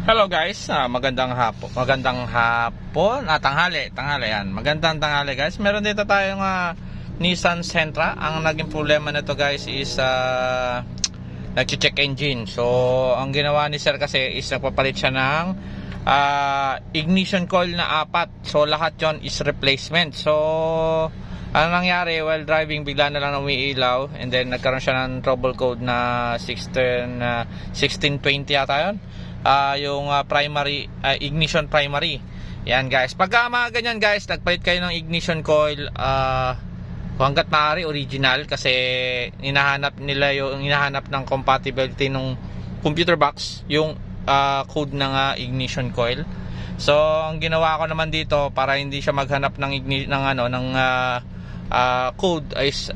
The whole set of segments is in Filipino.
Hello guys, magandang hapon, tanghali yan. Magandang tanghali guys. Meron dito tayong Nissan Sentra. Ang naging problema nito guys is nag-check engine. So, ang ginawa ni sir kasi is nagpapalit siya ng ignition coil na 4. So, lahat yon is replacement. So, ano nangyari while driving, bigla na lang umiilaw and then nagkaroon siya ng trouble code na 1620 yata yun. Yung primary ignition primary. Yan guys. Pagka mga ganyan guys, nagpalit kayo ng ignition coil hangga't maaari original kasi hinahanap nila yung hinahanap ng compatibility ng computer box yung code ng ignition coil. So ang ginawa ko naman dito para hindi siya maghanap ng code is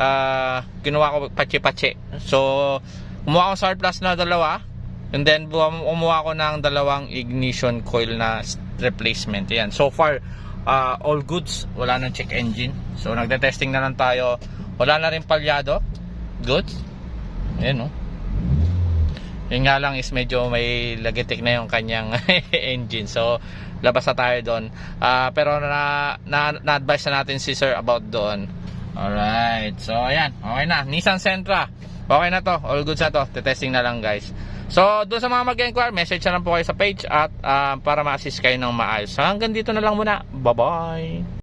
ginawa ko patche-patche. So kumuha ko surplus na dalawa. And then umuha ko ng dalawang ignition coil na replacement. Yan. So far all goods, wala nang check engine. So nagte-testing na lang tayo. Wala na rin palyado. Goods. Ayan, no. Yun nga lang is medyo may lagitik na yung kanyang engine. So labas na tayo doon. Pero na-advise na natin si sir about doon. Alright. So ayan, okay na. Nissan Sentra. Okay na to. All goods na to. Testing na lang guys. So doon sa mga mag-inquire, message na lang po kayo sa page at para ma-assist kayo ng maayos. Hanggang dito na lang muna. Bye bye.